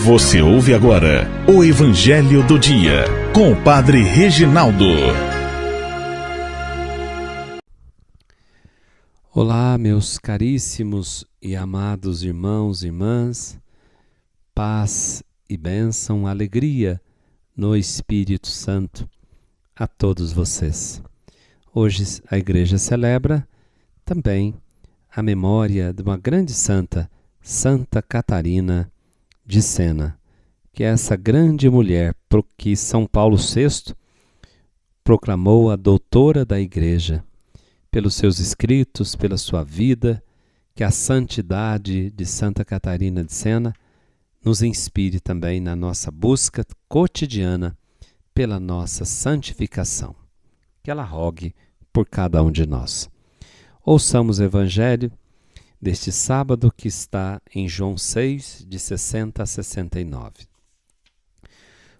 Você ouve agora o Evangelho do Dia, com o Padre Reginaldo. Olá, meus caríssimos e amados irmãos e irmãs, paz e bênção, alegria no Espírito Santo a todos vocês. Hoje a Igreja celebra também a memória de uma grande santa, Santa Catarina de Sena, que é essa grande mulher que São Paulo VI proclamou a doutora da Igreja, pelos seus escritos, pela sua vida, que a santidade de Santa Catarina de Sena nos inspire também na nossa busca cotidiana pela nossa santificação. Que ela rogue por cada um de nós. Ouçamos o Evangelho deste sábado, que está em João 6, de 60 a 69.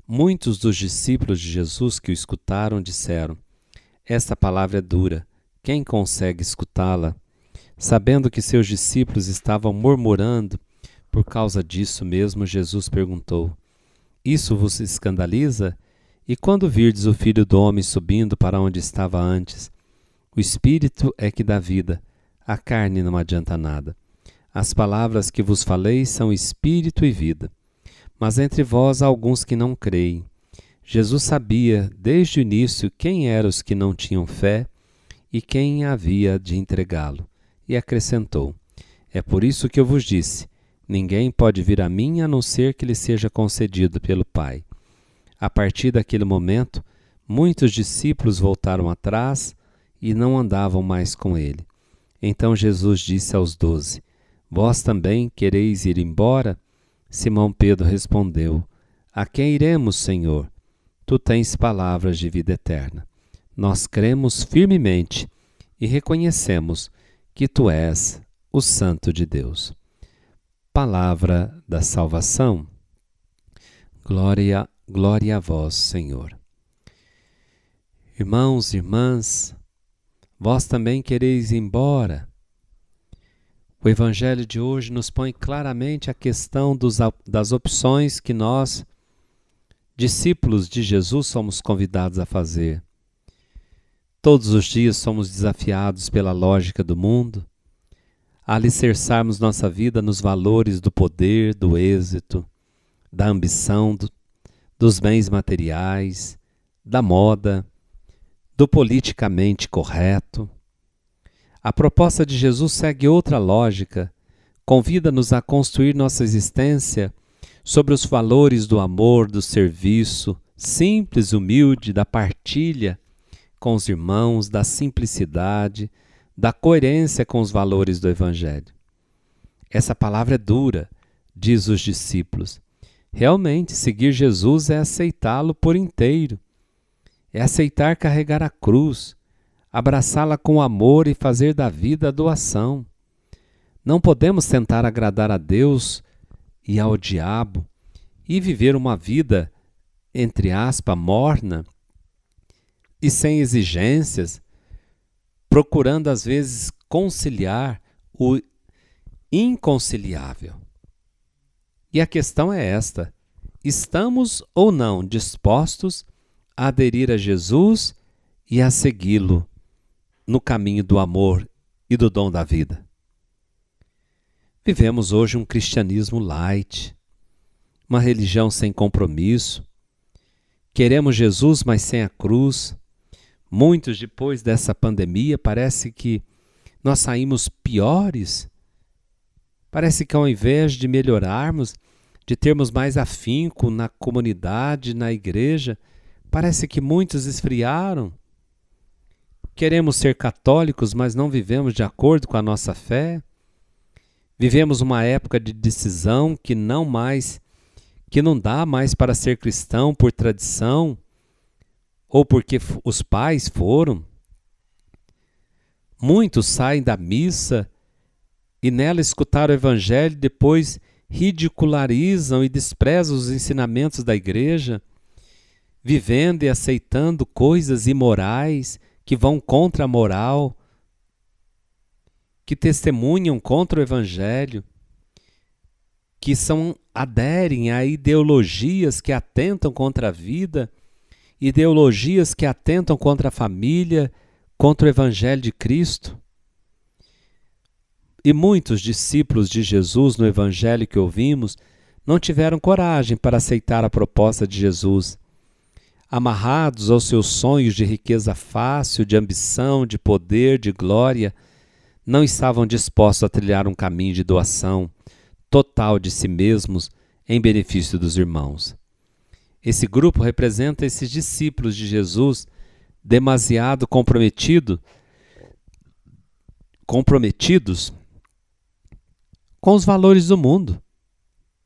Muitos dos discípulos de Jesus que o escutaram disseram: esta palavra é dura, quem consegue escutá-la? Sabendo que seus discípulos estavam murmurando por causa disso mesmo, Jesus perguntou: isso vos escandaliza? E quando virdes o Filho do Homem subindo para onde estava antes? O Espírito é que dá vida, a carne não adianta nada. As palavras que vos falei são Espírito e vida. Mas entre vós há alguns que não creem. Jesus sabia desde o início quem eram os que não tinham fé e quem havia de entregá-lo. E acrescentou: é por isso que eu vos disse, ninguém pode vir a mim a não ser que lhe seja concedido pelo Pai. A partir daquele momento, muitos discípulos voltaram atrás e não andavam mais com ele. Então Jesus disse aos 12: vós também quereis ir embora? Simão Pedro respondeu: a quem iremos, Senhor? Tu tens palavras de vida eterna. Nós cremos firmemente e reconhecemos que tu és o Santo de Deus. Palavra da salvação. Glória a vós, Senhor. Irmãos e irmãs, vós também quereis ir embora? O Evangelho de hoje nos põe claramente a questão das opções que nós, discípulos de Jesus, somos convidados a fazer. Todos os dias somos desafiados pela lógica do mundo a alicerçarmos nossa vida nos valores do poder, do êxito, da ambição, dos bens materiais, da moda, do politicamente correto. A proposta de Jesus segue outra lógica, convida-nos a construir nossa existência sobre os valores do amor, do serviço, simples, humilde, da partilha com os irmãos, da simplicidade, da coerência com os valores do Evangelho. Essa palavra é dura, diz os discípulos. Realmente, seguir Jesus é aceitá-lo por inteiro, é aceitar carregar a cruz, abraçá-la com amor e fazer da vida a doação. Não podemos tentar agradar a Deus e ao diabo e viver uma vida, entre aspas, morna e sem exigências, procurando às vezes conciliar o inconciliável. E a questão é esta: estamos ou não dispostos a aderir a Jesus e a segui-lo no caminho do amor e do dom da vida? Vivemos hoje um cristianismo light, uma religião sem compromisso. Queremos Jesus, mas sem a cruz. Muitos, depois dessa pandemia, parece que nós saímos piores. Parece que ao invés de melhorarmos, de termos mais afinco na comunidade, na igreja, parece que muitos esfriaram. Queremos ser católicos, mas não vivemos de acordo com a nossa fé. Vivemos uma época de decisão que não dá mais para ser cristão por tradição ou porque os pais foram. Muitos saem da missa e nela escutaram o Evangelho, depois ridicularizam e desprezam os ensinamentos da igreja, vivendo e aceitando coisas imorais que vão contra a moral, que testemunham contra o Evangelho. que aderem a ideologias que atentam contra a vida, ideologias que atentam contra a família, contra o Evangelho de Cristo. E muitos discípulos de Jesus no Evangelho que ouvimos não tiveram coragem para aceitar a proposta de Jesus. Amarrados aos seus sonhos de riqueza fácil, de ambição, de poder, de glória, não estavam dispostos a trilhar um caminho de doação total de si mesmos em benefício dos irmãos. Esse grupo representa esses discípulos de Jesus demasiado comprometidos com os valores do mundo,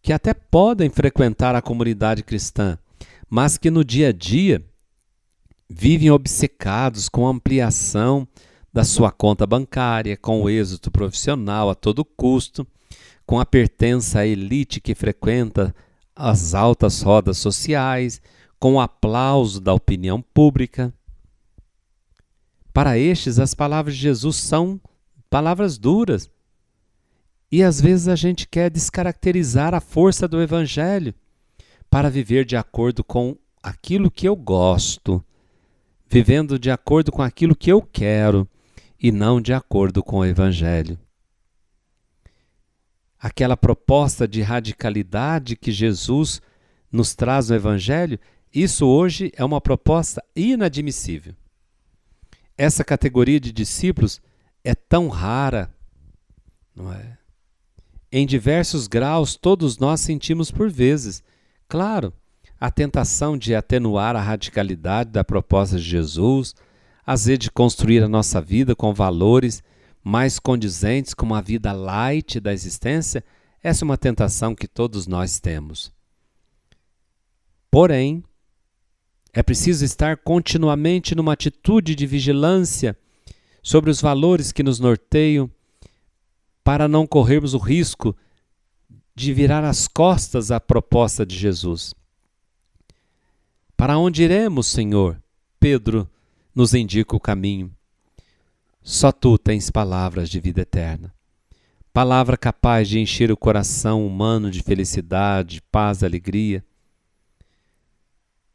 que até podem frequentar a comunidade cristã, mas que no dia a dia vivem obcecados com a ampliação da sua conta bancária, com o êxito profissional a todo custo, com a pertença à elite que frequenta as altas rodas sociais, com o aplauso da opinião pública. Para estes, as palavras de Jesus são palavras duras. E às vezes a gente quer descaracterizar a força do Evangelho para viver de acordo com aquilo que eu gosto, vivendo de acordo com aquilo que eu quero e não de acordo com o Evangelho. Aquela proposta de radicalidade que Jesus nos traz no Evangelho, isso hoje é uma proposta inadmissível. Essa categoria de discípulos é tão rara, não é? Em diversos graus, todos nós sentimos por vezes, claro, a tentação de atenuar a radicalidade da proposta de Jesus, às vezes de construir a nossa vida com valores mais condizentes com a vida light da existência, essa é uma tentação que todos nós temos. Porém, é preciso estar continuamente numa atitude de vigilância sobre os valores que nos norteiam, para não corrermos o risco de virar as costas à proposta de Jesus. Para onde iremos, Senhor? Pedro nos indica o caminho. Só Tu tens palavras de vida eterna. Palavra capaz de encher o coração humano de felicidade, paz, alegria.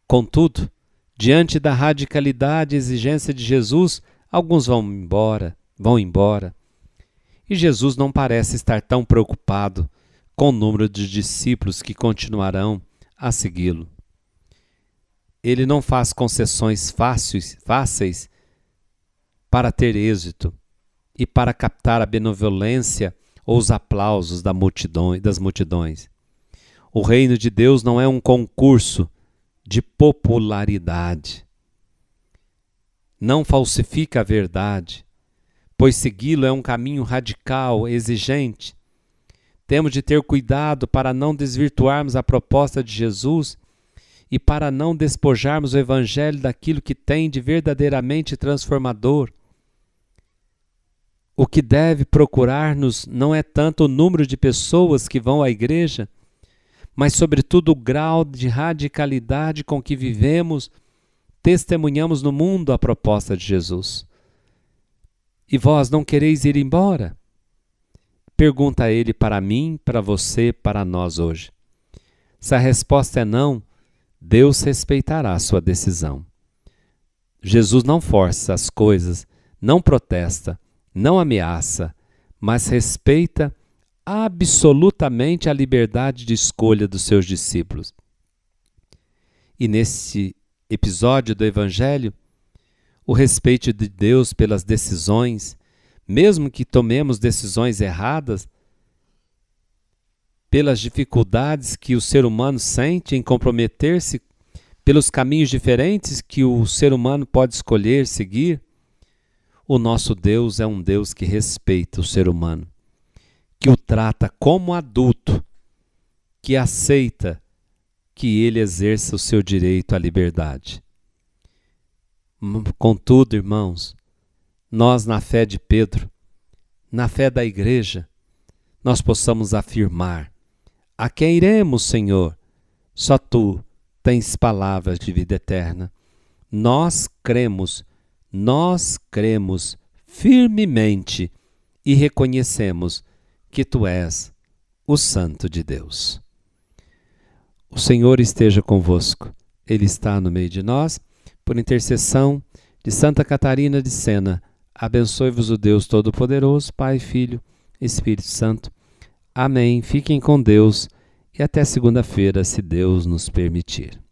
Contudo, diante da radicalidade e exigência de Jesus, alguns vão embora. E Jesus não parece estar tão preocupado com o número de discípulos que continuarão a segui-lo. Ele não faz concessões fáceis para ter êxito e para captar a benevolência ou os aplausos das multidões. O reino de Deus não é um concurso de popularidade. Não falsifica a verdade, pois segui-lo é um caminho radical, exigente. Temos de ter cuidado para não desvirtuarmos a proposta de Jesus e para não despojarmos o Evangelho daquilo que tem de verdadeiramente transformador. O que deve procurar-nos não é tanto o número de pessoas que vão à igreja, mas sobretudo o grau de radicalidade com que vivemos, testemunhamos no mundo a proposta de Jesus. E vós não quereis ir embora? Pergunta ele para mim, para você, para nós hoje. Se a resposta é não, Deus respeitará a sua decisão. Jesus não força as coisas, não protesta, não ameaça, mas respeita absolutamente a liberdade de escolha dos seus discípulos. E nesse episódio do Evangelho, o respeito de Deus pelas decisões, mesmo que tomemos decisões erradas, pelas dificuldades que o ser humano sente em comprometer-se, pelos caminhos diferentes que o ser humano pode escolher seguir, o nosso Deus é um Deus que respeita o ser humano, que o trata como adulto, que aceita que ele exerça o seu direito à liberdade. Contudo, irmãos, nós na fé de Pedro, na fé da igreja, nós possamos afirmar: a quem iremos, Senhor? Só Tu tens palavras de vida eterna. Nós cremos firmemente e reconhecemos que Tu és o Santo de Deus. O Senhor esteja convosco, Ele está no meio de nós. Por intercessão de Santa Catarina de Sena, abençoe-vos o Deus Todo-Poderoso, Pai, Filho e Espírito Santo. Amém. Fiquem com Deus e até segunda-feira, se Deus nos permitir.